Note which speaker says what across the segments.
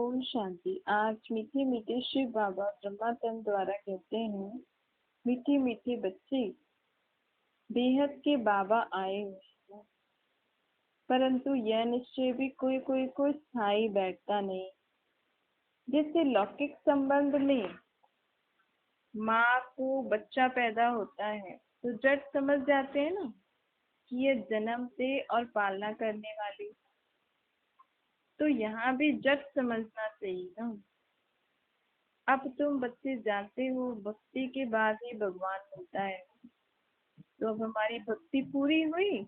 Speaker 1: ओम शांति। आज मीठे मीठे शिव बाबा ब्रह्मातंत्र द्वारा कहते हैं, मीठी मीठी बच्ची, बेहद के बाबा आए हुए हैं। परंतु यह निश्चय भी कोई कोई को स्थायी बैठता नहीं। जैसे लौकिक संबंध में माँ को बच्चा पैदा होता है तो जट समझ जाते हैं ना कि यह जन्म से और पालना करने वाली। तो यहाँ भी जट समझना चाहिए ना। अब तुम बच्चे जानते हो भक्ति के बाद ही भगवान मिलता है। तो अब हमारी भक्ति पूरी हुई।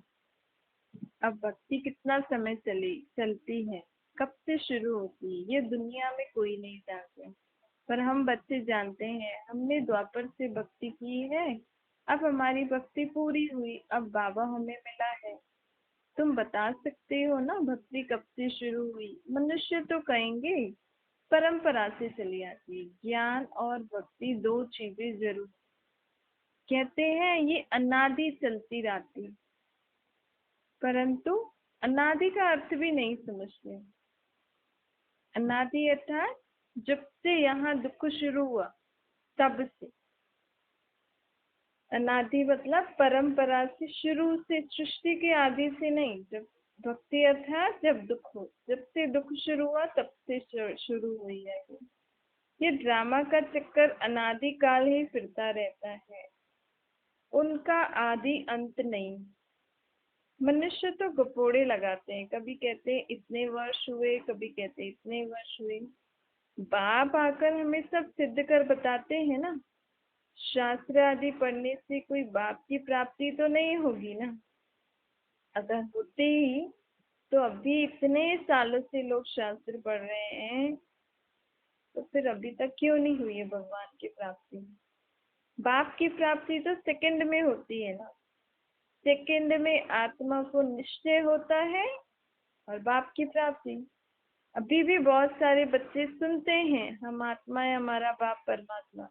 Speaker 1: अब भक्ति कितना समय चलती है, कब से शुरू होती है, ये दुनिया में कोई नहीं जानते, पर हम बच्चे जानते हैं। हमने द्वापर से भक्ति की है, अब हमारी भक्ति पूरी हुई, अब बाबा हमें मिला है। तुम बता सकते हो ना भक्ति कब से शुरू हुई? मनुष्य तो कहेंगे परंपरा से चली आती है। ज्ञान और भक्ति दो चीजें जरूर। कहते हैं ये अनादि चलती रहती, परंतु अनादि का अर्थ भी नहीं समझते। अनादि अर्थात जब से यहाँ दुख शुरू हुआ तब से। अनादि मतलब परंपरा से, शुरू से, सृष्टि के आदि से नहीं। जब भक्ति अर्थात जब दुख हो, जब से दुख शुरू हुआ तब से शुरू हुई है। ये ड्रामा का चक्कर अनादि काल ही फिरता रहता है, उनका आदि अंत नहीं। मनुष्य तो गपोड़े लगाते हैं, कभी कहते हैं इतने वर्ष हुए, कभी कहते हैं इतने वर्ष हुए। बाप आकर हमें सब सिद्ध कर बताते हैं ना। शास्त्र आदि पढ़ने से कोई बाप की प्राप्ति तो नहीं होगी ना। अगर होते ही तो अभी इतने सालों से लोग शास्त्र पढ़ रहे हैं, तो फिर अभी तक क्यों नहीं हुई है भगवान की प्राप्ति? बाप की प्राप्ति तो सेकंड में होती है ना। सेकंड में आत्मा को निश्चय होता है और बाप की प्राप्ति। अभी भी बहुत सारे बच्चे सुनते हैं हम आत्मा है, हमारा बाप परमात्मा,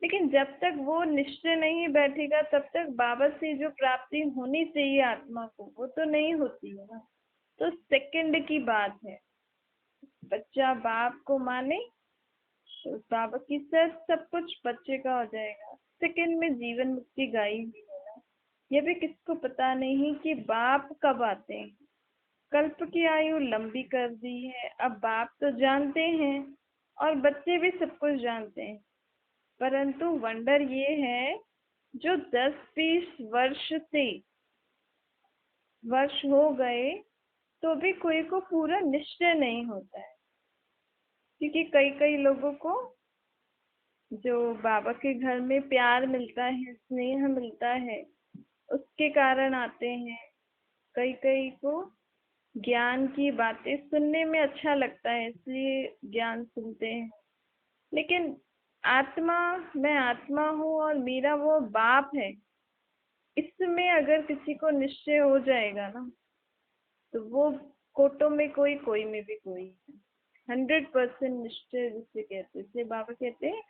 Speaker 1: लेकिन जब तक वो निश्चय नहीं बैठेगा तब तक बाबा से जो प्राप्ति होनी चाहिए आत्मा को, वो तो नहीं होती है ना। तो सेकंड की बात है। बच्चा बाप को माने तो बाबा की सब कुछ बच्चे का हो जाएगा। सेकंड में जीवन मुक्ति गाई हुई है ना। ये भी किसको पता नहीं कि बाप कब आते हैं। कल्प की आयु लंबी कर दी है। अब बाप तो जानते हैं और बच्चे भी सब कुछ जानते हैं, परंतु वंडर ये है जो 10-20 वर्ष हो गए तो भी कोई को पूरा निश्चय नहीं होता है। क्योंकि कई लोगों को जो बाबा के घर में प्यार मिलता है, स्नेह मिलता है, उसके कारण आते हैं। कई को ज्ञान की बातें सुनने में अच्छा लगता है, इसलिए ज्ञान सुनते हैं। लेकिन आत्मा, मैं आत्मा हूँ और मेरा वो बाप है, इसमें अगर किसी को निश्चय हो जाएगा ना, तो वो कोटों में कोई में भी कोई है। 100% निश्चय जिसे कहते हैं। बाबा कहते हैं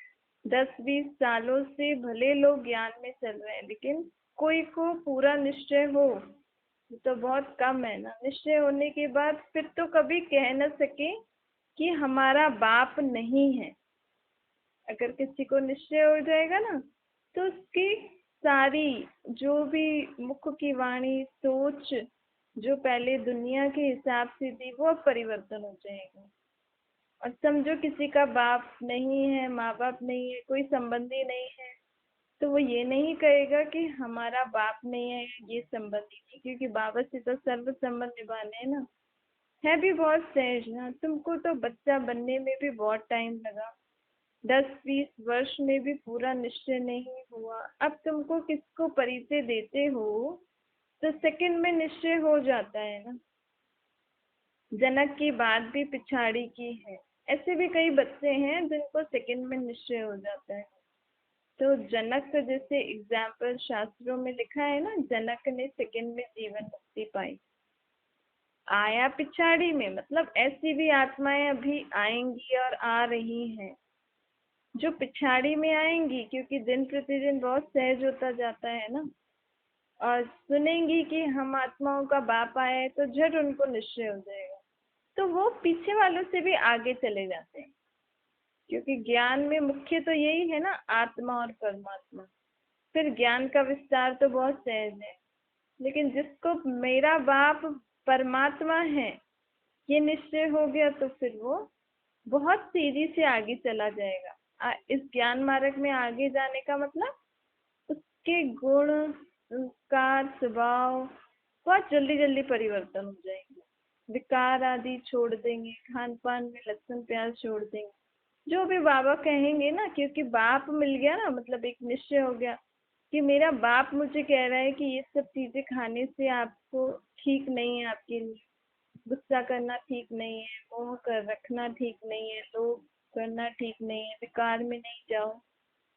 Speaker 1: 10-20 सालों से भले लोग ज्ञान में चल रहे हैं, लेकिन कोई को पूरा निश्चय हो तो बहुत कम है ना। निश्चय होने के बाद फिर तो कभी कह न सके कि हमारा बाप नहीं है। अगर किसी को निश्चय हो जाएगा ना, तो उसकी सारी जो भी मुख की वाणी, सोच जो पहले दुनिया के हिसाब से थी, वो अब परिवर्तन हो जाएगा। और समझो किसी का बाप नहीं है, माँ बाप नहीं है, कोई संबंधी नहीं है, तो वो ये नहीं कहेगा कि हमारा बाप नहीं है, ये संबंधी नहीं, क्योंकि बाबा से तो सर्व संबंध निभाने हैं ना। है भी बहुत सहज ना। तुमको तो बच्चा बनने में भी बहुत टाइम लगा, 10-20 वर्ष में भी पूरा निश्चय नहीं हुआ। अब तुमको किसको परिचय देते हो तो सेकंड में निश्चय हो जाता है ना। जनक की बात भी पिछाड़ी की है। ऐसे भी कई बच्चे हैं जिनको सेकंड में निश्चय हो जाता है। तो जनक का जैसे एग्जाम्पल शास्त्रों में लिखा है ना, जनक ने सेकंड में जीवन मुक्ति पाई। आया पिछाड़ी में, मतलब ऐसी भी आत्माएं अभी आएंगी और आ रही हैं जो पिछाड़ी में आएंगी, क्योंकि दिन प्रतिदिन बहुत सहज होता जाता है ना। और सुनेंगी कि हम आत्माओं का बाप आया है, तो झट उनको निश्चय हो जाएगा। तो वो पीछे वालों से भी आगे चले जाते हैं, क्योंकि ज्ञान में मुख्य तो यही है ना, आत्मा और परमात्मा। फिर ज्ञान का विस्तार तो बहुत सहज है, लेकिन जिसको मेरा बाप परमात्मा है ये निश्चय हो गया तो फिर वो बहुत तेजी से आगे चला जाएगा। इस ज्ञान मार्ग में आगे जाने का मतलब उसके गुण, संस्कार, स्वभाव बहुत जल्दी जल्दी परिवर्तन हो जाएंगे। विकार आदि छोड़ देंगे, खान पान में लहसुन प्याज छोड़ देंगे, जो भी बाबा कहेंगे ना, क्योंकि बाप मिल गया ना, मतलब एक निश्चय हो गया कि मेरा बाप मुझे कह रहा है कि ये सब चीजें खाने से आपको ठीक नहीं है, आपके लिए गुस्सा करना ठीक नहीं है, मोह कर रखना ठीक नहीं है, लोभ करना ठीक नहीं है, विकार में नहीं जाओ।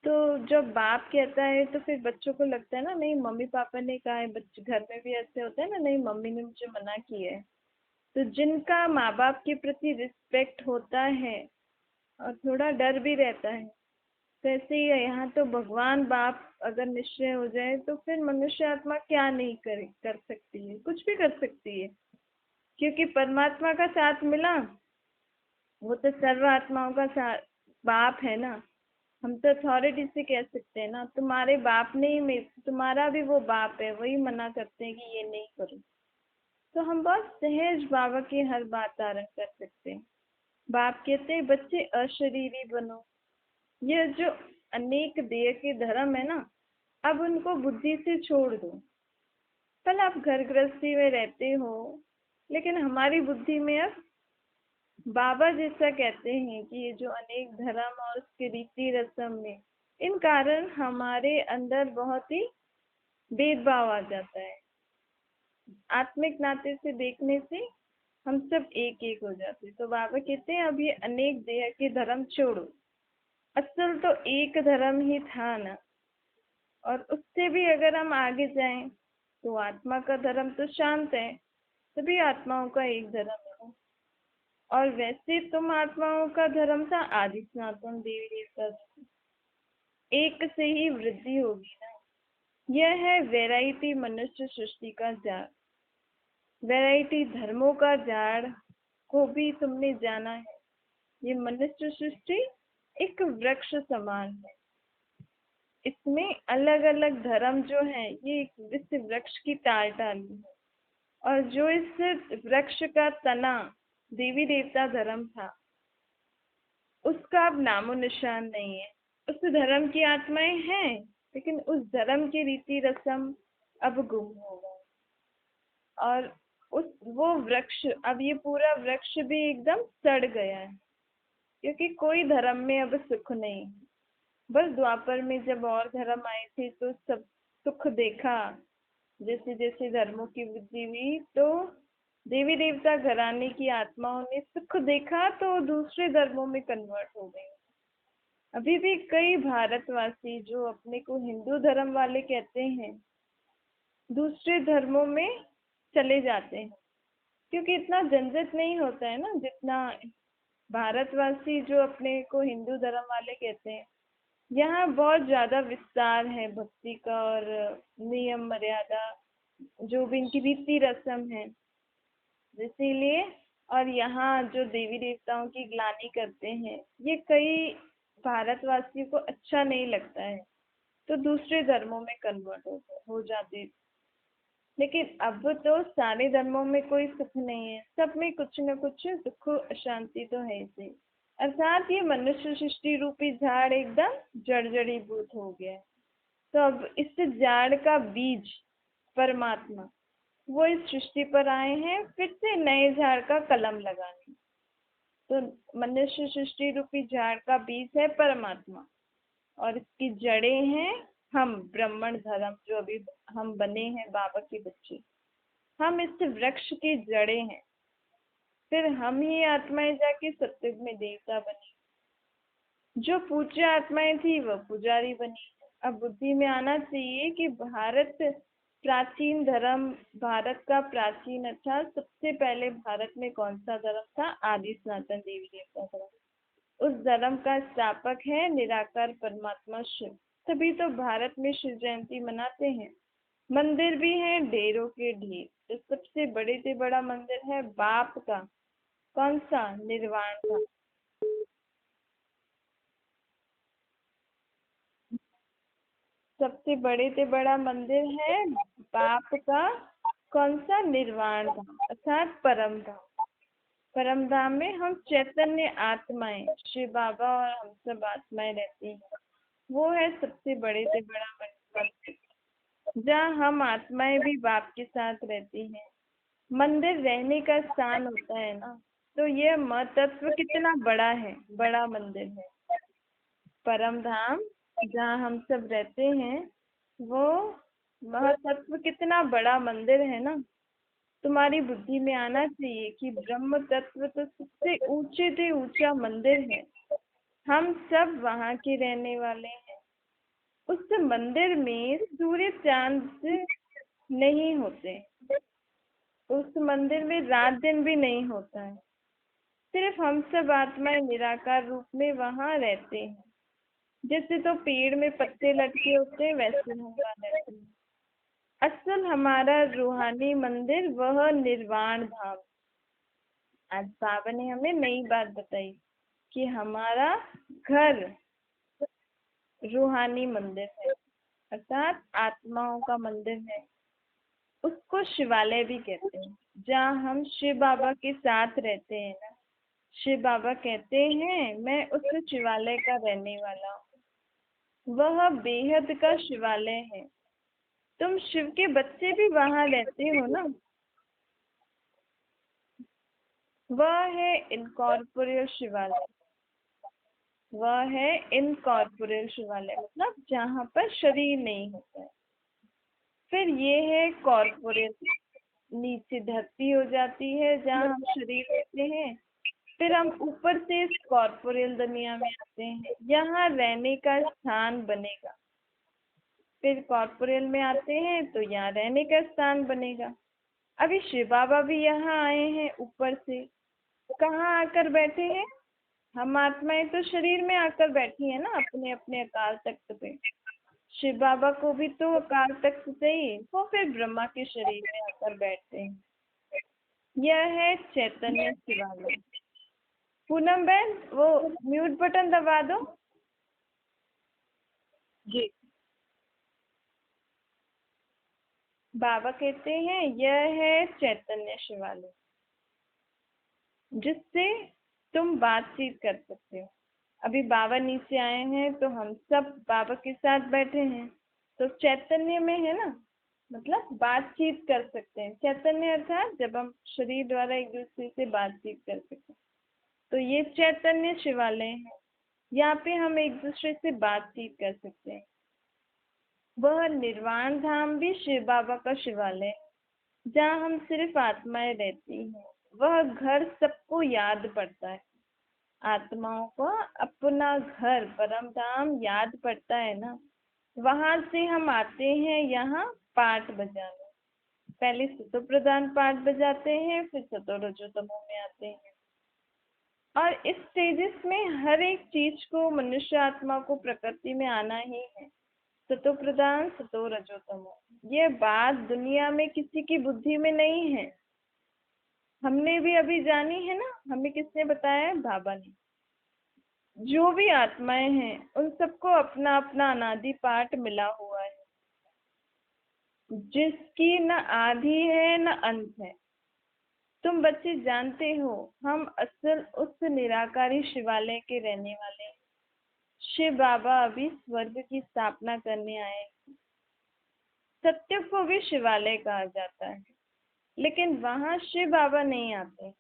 Speaker 1: तो जब बाप कहता है तो फिर बच्चों को लगता है ना, नहीं मम्मी पापा ने कहा है, बच्चे घर में भी ऐसे होता है ना, नहीं मम्मी ने मुझे मना किया है। तो जिनका माँ बाप के प्रति रिस्पेक्ट होता है और थोड़ा डर भी रहता है, तो ऐसे ही है यहाँ। तो भगवान बाप अगर निश्चय हो जाए तो फिर मनुष्य आत्मा क्या नहीं कर सकती है, कुछ भी कर सकती है, क्योंकि परमात्मा का साथ मिला। वो तो सर्व आत्माओं का साथ बाप है ना। हम तो अथॉरिटी से कह सकते हैं ना, तुम्हारे बाप ने ही तुम्हारा भी वो बाप है, वही मना करते हैं कि ये नहीं करो। तो हम बहुत सहज बाबा की हर बात धारण कर सकते हैं। बाप कहते हैं बच्चे अशरीरी बनो। ये जो अनेक देह के धर्म है ना, अब उनको बुद्धि से छोड़ दो। कल आप घर गृहस्थी में रहते हो, लेकिन हमारी बुद्धि में अब बाबा जैसा कहते हैं कि ये जो अनेक धर्म और उसके रीति रस्म में, इन कारण हमारे अंदर बहुत ही भेदभाव आ जाता है। आत्मिक नाते से देखने से हम सब एक एक हो जाते हैं। तो बाबा कहते हैं अब ये अनेक देह के धर्म छोड़ो, असल तो एक धर्म ही था ना। और उससे भी अगर हम आगे जाएं तो आत्मा का धर्म तो शांत है, सभी आत्माओं का एक धर्म है। और वैसे तुम आत्माओं का धर्म था आदि सनातन देवी देवता धर्म। एक से ही वृद्धि होगी ना। यह है वैरायटी मनुष्य सृष्टि का जाड़। वैरायटी धर्मों का जाड़ को भी तुमने जाना है। ये मनुष्य सृष्टि एक वृक्ष समान है। इसमें अलग अलग धर्म जो है ये इस वृक्ष की टाल टाली है। और जो इस वृक्ष का तना देवी देवता धर्म था, उसका अब नामो निशान नहीं है। उस धर्म की आत्माएं हैं, लेकिन उस धर्म की रीति रस्म अब गुम हो गए। और वो वृक्ष, अब ये पूरा वृक्ष भी एकदम सड़ गया है, क्योंकि कोई धर्म में अब सुख नहीं। बस द्वापर में जब और धर्म आए थे तो सब सुख देखा। जैसे जैसे धर्मों की वृद्धि हुई तो देवी देवता घराने की आत्माओं ने सुख देखा तो दूसरे धर्मों में कन्वर्ट हो गई। अभी भी कई भारतवासी जो अपने को हिंदू धर्म वाले कहते हैं, दूसरे धर्मों में चले जाते हैं, क्योंकि इतना झंझट नहीं होता है ना जितना भारतवासी जो अपने को हिंदू धर्म वाले कहते हैं। यहाँ बहुत ज्यादा विस्तार है भक्ति का, और नियम मर्यादा जो भी इनकी रीति रस्म है, इसीलिए। और यहाँ जो देवी देवताओं की ग्लानि करते हैं, ये कई भारतवासियों को अच्छा नहीं लगता है, तो दूसरे धर्मों में कन्वर्ट हो जाते। लेकिन अब तो सारे धर्मों में कोई सुख नहीं है, सब में कुछ न कुछ दुख अशांति तो है ही। अर्थात ये मनुष्य सृष्टि रूपी झाड़ एकदम जड़जड़ीभूत हो गया है। तो अब इस झाड़ का बीज परमात्मा, वो इस सृष्टि पर आए हैं फिर से नए झाड़ का कलम लगाने। तो मनुष्य सृष्टि रूपी झाड़ का बीज है परमात्मा, और इसकी जड़ें हैं हम ब्राह्मण धर्म, जो अभी हम बने हैं बाबा के बच्चे। हम इस वृक्ष की जड़ें हैं। फिर हम ही आत्माएं जाके सत्युग में देवता बनी। जो पूज्य आत्माएं थी वह पुजारी बनी। अब बुद्धि में आना चाहिए कि भारत प्राचीन धर्म, भारत का प्राचीन अच्छा सबसे पहले भारत में कौन सा धर्म था? आदि सनातन देवी देवता धर्म। उस धर्म का स्थापक है निराकार परमात्मा शिव। तभी तो भारत में शिव जयंती मनाते हैं। मंदिर भी हैं ढेरों के ढेर। जो सबसे बड़े से बड़ा मंदिर है बाप का, कौन सा? निर्वाण धाम। सबसे बड़े से बड़ा मंदिर है बाप का। कौन सा? निर्वाण धाम अर्थात परम धाम। परम धाम में हम चैतन्य आत्माएं, शिव बाबा और हम सब आत्माएं रहती हैं। वो है सबसे बड़े से बड़ा मंदिर, जहाँ हम आत्माएं भी बाप के साथ रहती हैं। मंदिर रहने का स्थान होता है ना, तो ये महतत्व कितना बड़ा है, बड़ा मंदिर है। परम धाम जहाँ हम सब रहते हैं, वो महतत्व कितना बड़ा मंदिर है ना। तुम्हारी बुद्धि में आना चाहिए कि ब्रह्म तत्व तो सबसे ऊंचे से ऊंचा मंदिर है। हम सब वहाँ के रहने वाले हैं। उस मंदिर में सूर्य चांद नहीं होते। उस मंदिर में रात दिन भी नहीं होता है। सिर्फ हम सब आत्माएं निराकार रूप में वहाँ रहते हैं। जैसे तो पेड़ में पत्ते लटके होते हैं, वैसे हम वहाँ रहते हैं। असल हमारा रूहानी मंदिर वह निर्वाण धाम। आज बाबा ने हमें नई बात बताई कि हमारा घर रूहानी मंदिर है, अर्थात आत्माओं का मंदिर है। उसको शिवालय भी कहते हैं, जहाँ हम शिव बाबा के साथ रहते हैं ना। शिव बाबा कहते हैं मैं उस शिवालय का रहने वाला हूँ। वह बेहद का शिवालय है। तुम शिव के बच्चे भी वहां रहते हो ना। वह है इनकॉर्पोरियल शिवालय। वह है इनकॉर्पोरियल शिवालय, मतलब जहाँ पर शरीर नहीं होता है। फिर ये है कॉर्पोरियल, नीचे धरती हो जाती है जहाँ हम शरीर रहते हैं। फिर हम ऊपर से इस कॉर्पोरियल दुनिया में आते हैं, यहाँ रहने का स्थान बनेगा। फिर कॉर्पोरियल में आते हैं तो यहाँ रहने का स्थान बनेगा। अभी शिव बाबा भी यहाँ आए हैं ऊपर से। कहाँ आकर बैठे हैं? हम आत्माएं तो शरीर में आकर बैठी है ना, अपने अपने अकाल तख्त पे। शिव बाबा को भी तो अकाल तख्त चाहिए, वो फिर ब्रह्मा के शरीर में आकर बैठते हैं। यह है चैतन्य शिवालय। पूनम बहन, वो म्यूट बटन दबा दो। जी। बाबा कहते हैं यह है चैतन्य शिवालय, जिससे तुम बातचीत कर सकते हो। अभी बाबा नीचे आए हैं तो हम सब बाबा के साथ बैठे हैं, तो चैतन्य में है ना, मतलब बातचीत कर सकते हैं। चैतन्य अर्थात जब हम शरीर द्वारा एक दूसरे से बातचीत कर सकते हैं, तो ये चैतन्य शिवालय है। यहाँ पे हम एक दूसरे से बातचीत कर सकते हैं। वह निर्वाण धाम भी शिव बाबा का शिवालय है, जहाँ हम सिर्फ आत्माएं रहती हैं। वह घर सबको याद पड़ता है। आत्माओं को अपना घर परम धाम याद पड़ता है ना। वहां से हम आते हैं यहाँ पाठ बजाने। पहले सतो प्रधान पाठ बजाते हैं, फिर सतो रजो तमो में आते हैं। और इस स्टेजेस में हर एक चीज को, मनुष्य आत्मा को प्रकृति में आना ही है। सतो प्रधान सतो रजो तमो, ये बात दुनिया में किसी की बुद्धि में नहीं है। हमने भी अभी जानी है ना। हमें किसने बताया है? बाबा ने। जो भी आत्माएं हैं उन सबको अपना अपना अनादि पाठ मिला हुआ है, जिसकी न आदि है न अंत है। तुम बच्चे जानते हो, हम असल उस निराकारी शिवालय के रहने वाले हैं। शिव बाबा अभी स्वर्ग की स्थापना करने आए। सत्य को भी शिवालय कहा जाता है, लेकिन वहां शिव बाबा नहीं आते।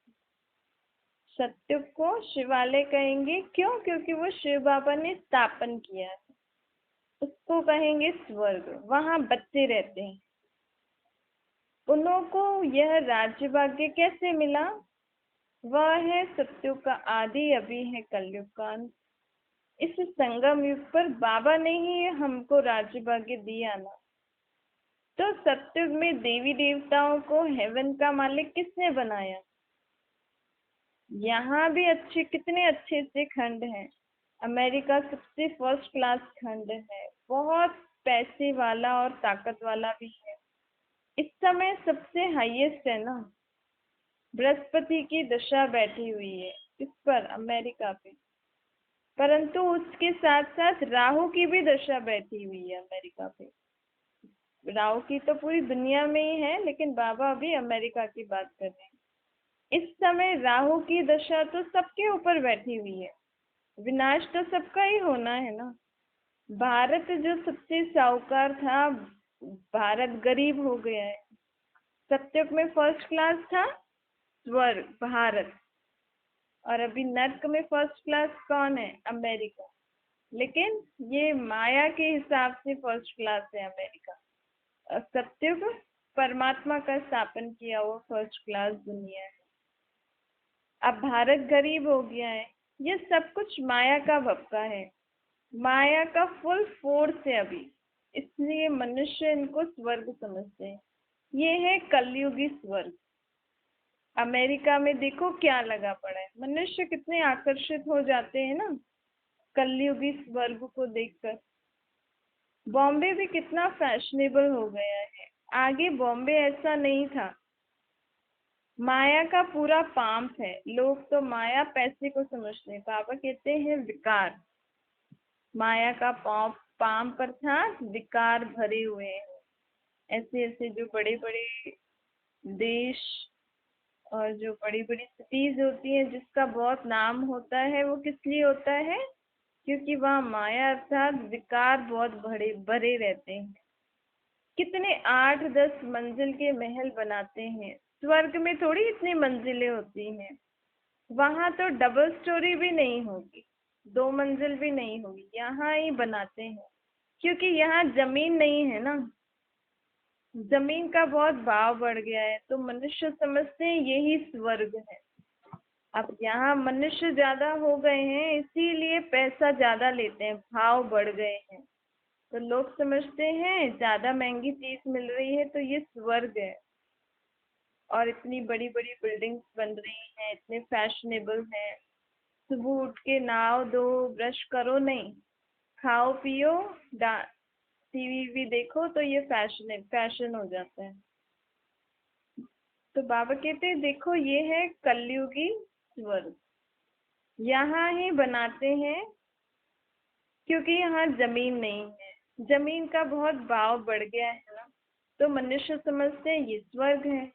Speaker 1: सत्य को शिवालय कहेंगे क्यों? क्योंकि वो शिव बाबा ने स्थापन किया है। उसको कहेंगे स्वर्ग, वहां बच्चे रहते हैं। उन्हों को यह राज्य भाग्य कैसे मिला? वह है सत्युग का आदि, अभी है कलयुग का अंत। इस संगम युग पर बाबा ने ही हमको राज्य भाग्य दिया ना। तो सत्युग में देवी देवताओं को हेवन का मालिक किसने बनाया? यहाँ भी अच्छे, कितने अच्छे अच्छे खंड हैं। अमेरिका सबसे फर्स्ट क्लास खंड है, बहुत पैसे वाला और ताकत वाला भी है। इस समय सबसे हाईएस्ट है ना। बृहस्पति की दशा बैठी हुई है इस पर, अमेरिका पे। परंतु उसके साथ साथ राहु की भी दशा बैठी हुई है अमेरिका पे। राहु की तो पूरी दुनिया में ही है, लेकिन बाबा अभी अमेरिका की बात कर रहे हैं। इस समय राहु की दशा तो सबके ऊपर बैठी हुई है। विनाश तो सबका ही होना है ना। भारत जो सबसे साहूकार था, भारत गरीब हो गया है। सत्ययुग में फर्स्ट क्लास था स्वर्ग, भारत। और अभी नर्क में फर्स्ट क्लास कौन है? अमेरिका। लेकिन ये माया के हिसाब से फर्स्ट क्लास है अमेरिका। और सत्ययुग परमात्मा का स्थापन किया हुआ फर्स्ट क्लास दुनिया है। अब भारत गरीब हो गया है। ये सब कुछ माया का भपका है, माया का फुल फोर्स है अभी। इसलिए मनुष्य इनको स्वर्ग समझते हैं। ये है कलयुगी स्वर्ग। अमेरिका में देखो क्या लगा पड़ा है। मनुष्य कितने आकर्षित हो जाते हैं ना कलयुगी स्वर्ग को देखकर। बॉम्बे भी कितना फैशनेबल हो गया है। आगे बॉम्बे ऐसा नहीं था। माया का पूरा पाम्प है। लोग तो माया पैसे को समझते हैं। बाबा कहते हैं विकार। माया का पाम्प अर्थात विकार भरे हुए हैं। ऐसे ऐसे जो बड़े बड़े देश और जो बड़ी बड़ी सिटीज होती हैं, जिसका बहुत नाम होता है, वो किस लिए होता है? क्योंकि वहाँ माया अर्थात विकार बहुत भरे भरे रहते हैं। कितने 8-10 मंजिल के महल बनाते हैं। स्वर्ग में थोड़ी इतनी मंजिलें होती हैं। वहां तो डबल स्टोरी भी नहीं होगी, 2 मंजिल भी नहीं होगी। यहाँ ही बनाते हैं क्योंकि यहाँ जमीन नहीं है ना। जमीन का बहुत भाव बढ़ गया है, तो मनुष्य समझते हैं यही स्वर्ग है। अब यहाँ मनुष्य ज्यादा हो गए हैं, इसीलिए पैसा ज्यादा लेते हैं, भाव बढ़ गए हैं। तो लोग समझते हैं ज्यादा महंगी चीज मिल रही है तो ये स्वर्ग है। और इतनी बड़ी बड़ी बिल्डिंग्स बन रही हैं, इतने फैशनेबल हैं। सुबह उठ के नहाओ दो, ब्रश करो नहीं, खाओ पियो, टीवी भी देखो, तो ये फैशन हो जाता है। तो बाबा कहते हैं देखो ये है कलयुगी स्वर्ग। यहाँ ही बनाते हैं क्योंकि यहाँ जमीन नहीं है। जमीन का बहुत भाव बढ़ गया है ना, तो मनुष्य समझते हैं ये स्वर्ग है।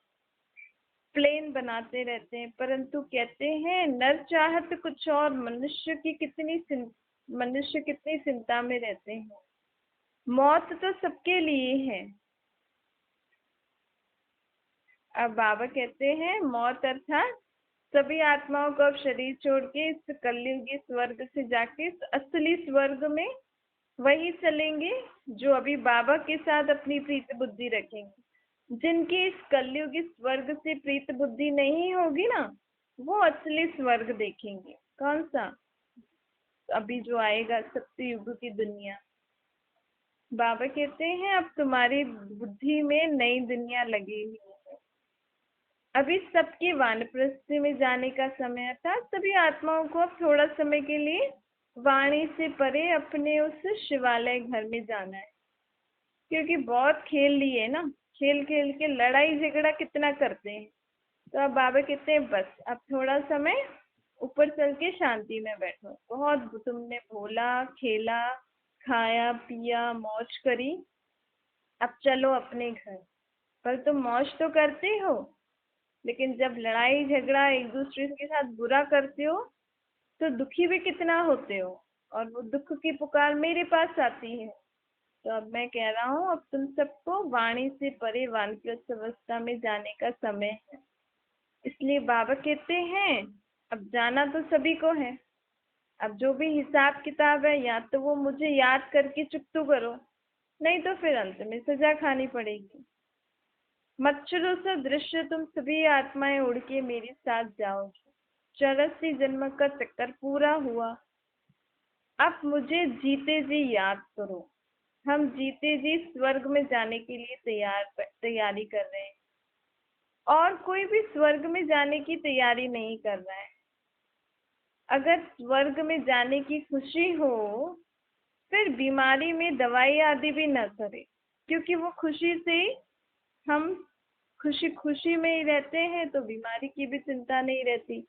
Speaker 1: प्लेन बनाते रहते हैं, परंतु कहते हैं नर चाहत कुछ और। मनुष्य कितनी चिंता में रहते हैं। मौत तो सबके लिए है। अब बाबा कहते हैं मौत अर्थात सभी आत्माओं को अब शरीर छोड़ के इस कलयुगी स्वर्ग से जाके इस असली स्वर्ग में वही चलेंगे जो अभी बाबा के साथ अपनी प्रीत बुद्धि रखेंगे। जिनकी इस कलयुगी स्वर्ग से प्रीत बुद्धि नहीं होगी ना, वो असली स्वर्ग देखेंगे। कौन सा? अभी जो आएगा सत्ययुग की दुनिया। बाबा कहते हैं अब तुम्हारी बुद्धि में नई दुनिया लगी हुई है। अभी सबके वानप्रस्थी में जाने का समय था। सभी आत्माओं को अब थोड़ा समय के लिए वाणी से परे अपने उस शिवालय घर में जाना है। क्योंकि बहुत खेल लिए ना, खेल खेल के लड़ाई झगड़ा कितना करते हैं। तो अब बाबा कहते हैं बस अब थोड़ा समय ऊपर चल के शांति में बैठो। बहुत तुमने बोला, खेला, खाया पिया, मौज करी, अब चलो अपने घर। पर तुम मौज तो करते हो, लेकिन जब लड़ाई झगड़ा एक दूसरे के साथ बुरा करते हो तो दुखी भी कितना होते हो। और वो दुख की पुकार मेरे पास आती है। तो अब मैं कह रहा हूँ अब तुम सबको वाणी से परे वानप्रस्थ अवस्था में जाने का समय है। इसलिए बाबा कहते हैं अब जाना तो सभी को है। अब जो भी हिसाब किताब है, या तो वो मुझे याद करके चुकतू करो, नहीं तो फिर अंत में सजा खानी पड़ेगी। मच्छरों सा दृश्य तुम सभी आत्माएं उड़ के मेरे साथ जाओगी। 84 जन्म का चक्कर पूरा हुआ। अब मुझे जीते जी याद करो। हम जीते जी स्वर्ग में जाने के लिए तैयारी कर रहे हैं। और कोई भी स्वर्ग में जाने की तैयारी नहीं कर रहा है। अगर स्वर्ग में जाने की खुशी हो, फिर बीमारी में दवाई आदि भी न करे, क्योंकि वो खुशी से हम खुशी खुशी में ही रहते हैं तो बीमारी की भी चिंता नहीं रहती।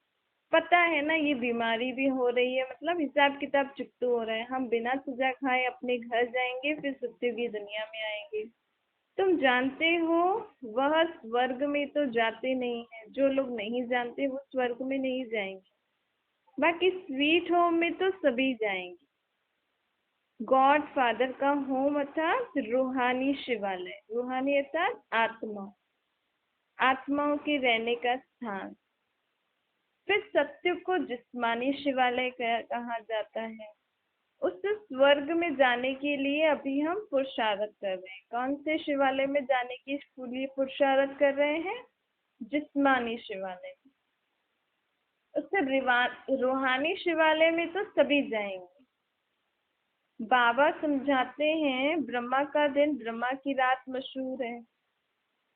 Speaker 1: पता है ना ये बीमारी भी हो रही है, मतलब हिसाब किताब चुकतो हो रहा है। हम बिना सजा खाए अपने घर जाएंगे, फिर सत्य की दुनिया में आएंगे। तुम जानते हो वह स्वर्ग में तो जाते नहीं है, जो लोग नहीं जानते वो स्वर्ग में नहीं जाएंगे। बाकी स्वीट होम में तो सभी जाएंगे। गॉड फादर का होम अर्थात रूहानी शिवालय, रूहानी अर्थात आत्मा, आत्माओं के रहने का स्थान। फिर सत्य को जिस्मानी शिवालय कहा जाता है। उस स्वर्ग में जाने के लिए अभी हम पुरुषार्थ कर रहे हैं। कौन से शिवालय में जाने के लिए पुरुषार्थ कर रहे हैं? जिस्मानी शिवालय। उससे रूहानी शिवालय में तो सभी जाएंगे। बाबा समझाते हैं ब्रह्मा का दिन ब्रह्मा की रात मशहूर है।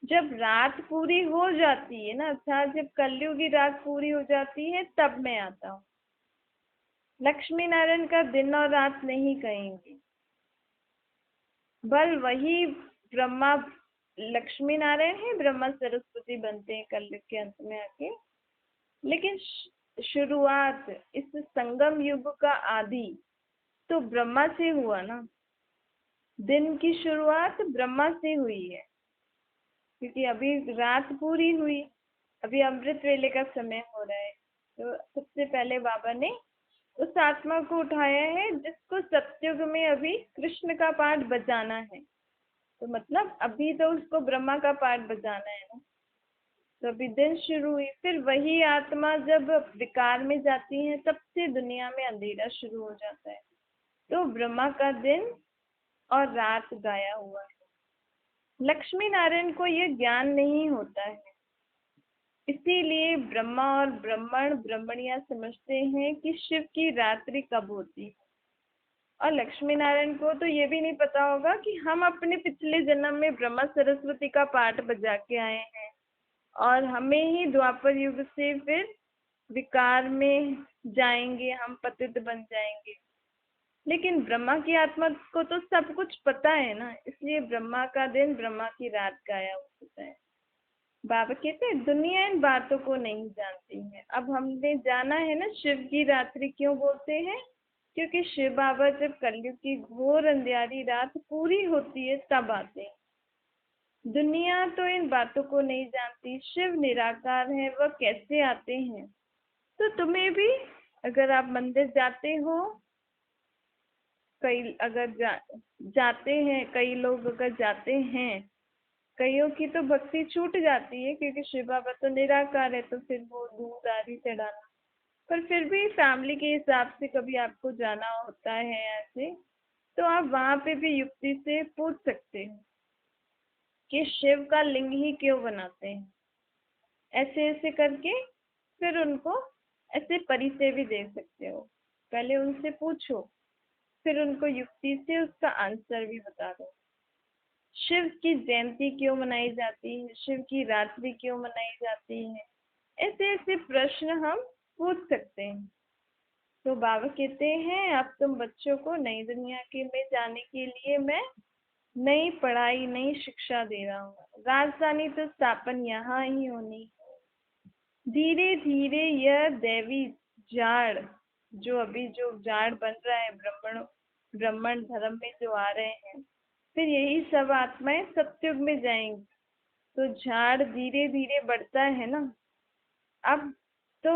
Speaker 1: जब रात पूरी हो जाती है ना, अर्थात जब कलयुगी रात पूरी हो जाती है, तब मैं आता हूँ। लक्ष्मी नारायण का दिन और रात नहीं कहेंगे, बल वही ब्रह्मा लक्ष्मी नारायण है, ब्रह्मा सरस्वती बनते हैं कलयुग के अंत में आके। लेकिन शुरुआत इस संगम युग का आदि तो ब्रह्मा से हुआ ना। दिन की शुरुआत ब्रह्मा से हुई है, क्योंकि अभी रात पूरी हुई, अभी अमृत वेले का समय हो रहा है। तो सबसे पहले बाबा ने उस आत्मा को उठाया है जिसको सतयुग में अभी कृष्ण का पाठ बजाना है। तो मतलब अभी तो उसको ब्रह्मा का पाठ बजाना है ना। तो अभी दिन शुरू हुई, फिर वही आत्मा जब विकार में जाती है तब से दुनिया में अंधेरा शुरू हो जाता है। तो ब्रह्मा का दिन और रात गाया हुआ है। लक्ष्मी नारायण को यह ज्ञान नहीं होता है, इसीलिए ब्रह्मा और ब्राह्मण ब्राह्मणियां समझते हैं कि शिव की रात्रि कब होती है। और लक्ष्मी नारायण को तो ये भी नहीं पता होगा कि हम अपने पिछले जन्म में ब्रह्मा सरस्वती का पाठ बजा के आए हैं और हमें ही द्वापर युग से फिर विकार में जाएंगे, हम पतित बन जाएंगे। लेकिन ब्रह्मा की आत्मा को तो सब कुछ पता है ना, इसलिए ब्रह्मा का दिन ब्रह्मा की रात गाया होता है। बाबा कहते हैं दुनिया इन बातों को नहीं जानती है। अब हमने जाना है ना शिव की रात्रि क्यों बोलते हैं, क्योंकि शिव बाबा जब कलयुग की घोर अंधियारी रात पूरी होती है तब आते हैं। दुनिया तो इन बातों को नहीं जानती, शिव निराकार है, वह कैसे आते हैं। तो तुम्हें भी, अगर आप मंदिर जाते हो, कई अगर जाते हैं, कई लोग अगर जाते हैं, कईयों की तो भक्ति छूट जाती है क्योंकि शिव बाबा तो निराकार है, तो फिर वो दूध आदि चढ़ाना। पर फिर भी फैमिली के हिसाब से कभी आपको जाना होता है ऐसे, तो आप वहां पे भी युक्ति से पूछ सकते हो कि शिव का लिंग ही क्यों बनाते हैं, ऐसे ऐसे करके। फिर उनको ऐसे परिचय भी दे सकते हो। पहले उनसे पूछो, फिर उनको युक्ति से उसका आंसर भी बता दो। शिव की जयंती क्यों मनाई जाती है, शिव की रात्रि क्यों मनाई जाती है, ऐसे ऐसे प्रश्न हम पूछ सकते हैं। तो बाबा कहते हैं अब तुम बच्चों को नई दुनिया के में जाने के लिए मैं नई पढ़ाई नई शिक्षा दे रहा हूँ। राजधानी तो स्थापन यहाँ ही होनी। धीरे धीरे यह दैवी जाड़, जो जाड़ बन रहा है ब्राह्मण धर्म में जो आ रहे हैं, फिर यही सब आत्माएं सतयुग में जाएंगी। तो झाड़ धीरे धीरे बढ़ता है ना, अब तो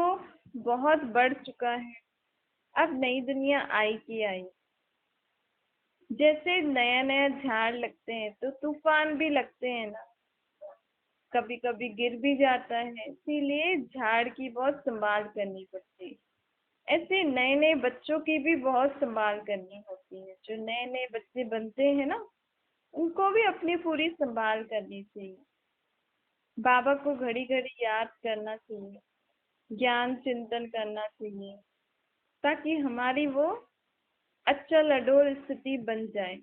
Speaker 1: बहुत बढ़ चुका है। अब नई दुनिया आई की आई। जैसे नया नया झाड़ लगते हैं तो तूफान भी लगते हैं ना, कभी कभी गिर भी जाता है, इसीलिए झाड़ की बहुत संभाल करनी पड़ती है। ऐसे नए नए बच्चों की भी बहुत संभाल करनी होती है। जो नए नए बच्चे बनते हैं ना, उनको भी अपनी पूरी संभाल करनी चाहिए। बाबा को घड़ी घड़ी याद करना चाहिए, ज्ञान चिंतन करना चाहिए, ताकि हमारी वो अचल अडोल स्थिति बन जाए।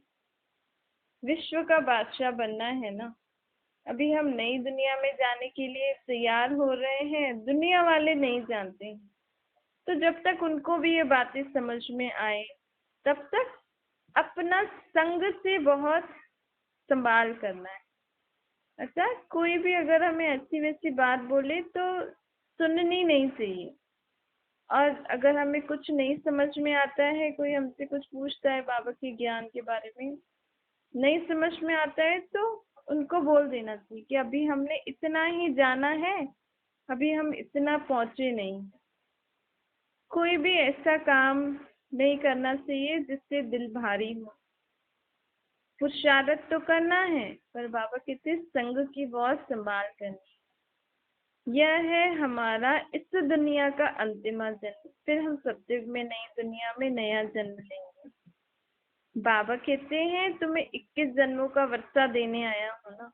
Speaker 1: विश्व का बादशाह बनना है ना। अभी हम नई दुनिया में जाने के लिए तैयार हो रहे हैं, दुनिया वाले नहीं जानते हैं। तो जब तक उनको भी ये बातें समझ में आए, तब तक अपना संग से बहुत संभाल करना है। अच्छा, कोई भी अगर हमें अच्छी वैसी बात बोले तो सुननी नहीं चाहिए। और अगर हमें कुछ नहीं समझ में आता है, कोई हमसे कुछ पूछता है बाबा के ज्ञान के बारे में, नहीं समझ में आता है, तो उनको बोल देना चाहिए कि अभी हमने इतना ही जाना है, अभी हम इतना पहुंचे नहीं। कोई भी ऐसा काम नहीं करना चाहिए जिससे दिल भारी हो। पुरुषार्थ तो करना है, पर बाबा कहते संग की बहुत संभाल करनी। यह है हमारा इस दुनिया का अंतिम जन्म, फिर हम सत्युग में नई दुनिया में नया जन्म लेंगे। बाबा कहते हैं तुम्हें 21 जन्मों का वर्षा देने आया हूँ ना,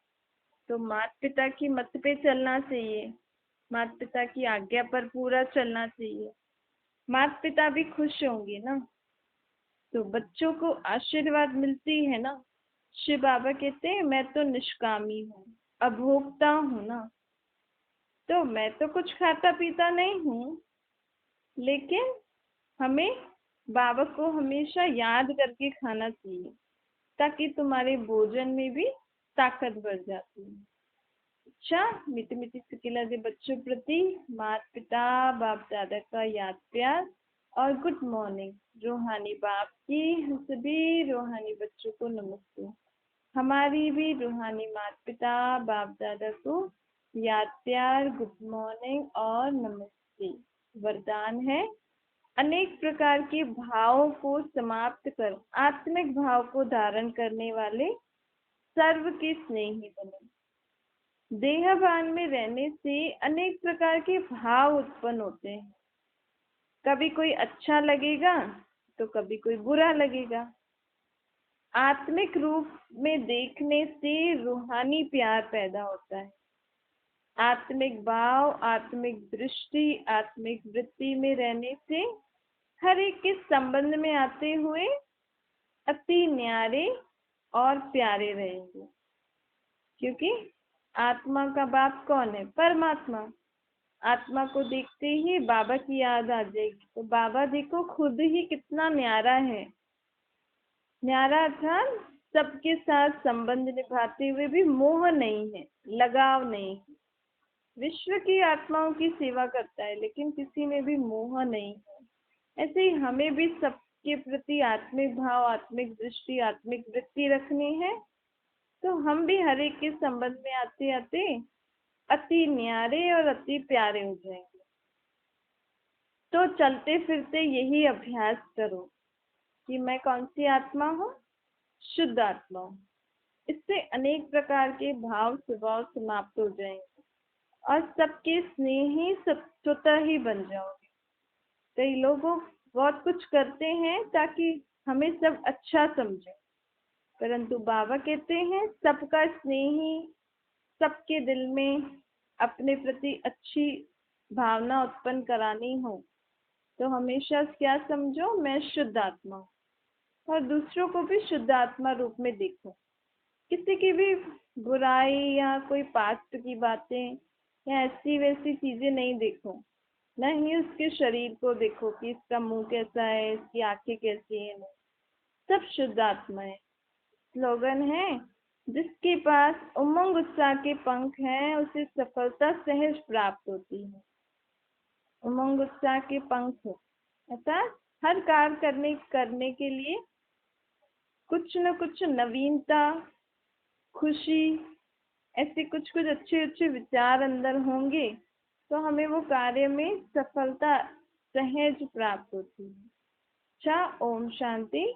Speaker 1: तो माता पिता की मत पे चलना चाहिए, माता पिता की आज्ञा पर पूरा चलना चाहिए। माता पिता भी खुश होंगे ना, तो बच्चों को आशीर्वाद मिलती है ना। शिव बाबा कहते हैं मैं तो निष्कामी हूँ, अभोक्ता हूँ ना, तो मैं तो कुछ खाता पीता नहीं हूँ, लेकिन हमें बाबा को हमेशा याद करके खाना चाहिए, ताकि तुम्हारे भोजन में भी ताकत बढ़ जाती है। अच्छा, मीठी मीठी सिकिला दे बच्चों प्रति माता पिता बाप दादा का याद प्यार और गुड मॉर्निंग। रूहानी बाप की सभी रूहानी बच्चों को नमस्ते। हमारी भी रूहानी माता पिता बाप दादा को याद प्यार, गुड मॉर्निंग और नमस्ते। वरदान है अनेक प्रकार के भावों को समाप्त कर आत्मिक भाव को धारण करने वाले सर्व के स्नेही बने। देहभान में रहने से अनेक प्रकार के भाव उत्पन्न होते हैं। कभी कोई अच्छा लगेगा तो कभी कोई बुरा लगेगा। आत्मिक रूप में देखने से रूहानी प्यार पैदा होता है। आत्मिक भाव, आत्मिक दृष्टि, आत्मिक वृत्ति में रहने से हर एक के संबंध में आते हुए अति न्यारे और प्यारे रहेंगे। क्योंकि आत्मा का बाप कौन है? परमात्मा। आत्मा को देखते ही बाबा की याद आ जाएगी, तो बाबा देखो खुद ही कितना न्यारा है। न्यारा अर्थात सबके साथ संबंध निभाते हुए भी मोह नहीं है, लगाव नहीं है। विश्व की आत्माओं की सेवा करता है, लेकिन किसी में भी मोह नहीं है। ऐसे ही हमें भी सबके प्रति आत्मिक भाव, आत्मिक दृष्टि, आत्मिक वृत्ति रखनी है, तो हम भी हर एक के संबंध में आते आते अति न्यारे और अति प्यारे हो जाएंगे। तो चलते फिरते यही अभ्यास करो कि मैं कौन सी आत्मा हूँ? शुद्ध आत्मा हूँ। इससे अनेक प्रकार के भाव स्वभाव समाप्त हो जाएंगे और सबके स्नेही स्वतः ही बन जाओगे। कई लोग बहुत कुछ करते हैं ताकि हमें सब अच्छा समझे, परंतु बाबा कहते हैं सबका स्नेही, सबके दिल में अपने प्रति अच्छी भावना उत्पन्न करानी हो, तो हमेशा क्या समझो? मैं शुद्ध आत्मा हूँ। और दूसरों को भी शुद्ध आत्मा रूप में देखो। किसी की भी बुराई या कोई पास्ट की बातें या ऐसी वैसी चीजें नहीं देखो, न ही उसके शरीर को देखो कि इसका मुंह कैसा है, इसकी आंखें कैसी है। सब शुद्ध आत्मा है। स्लोगन है, जिसके पास उमंग उत्साह के पंख हैं उसे सफलता सहज प्राप्त होती है। उमंग उत्साह के पंख अर्थात हर कार्य करने के लिए कुछ न कुछ नवीनता, खुशी, ऐसे कुछ कुछ अच्छे अच्छे विचार अंदर होंगे, तो हमें वो कार्य में सफलता सहज प्राप्त होती है। अच्छा, ओम शांति।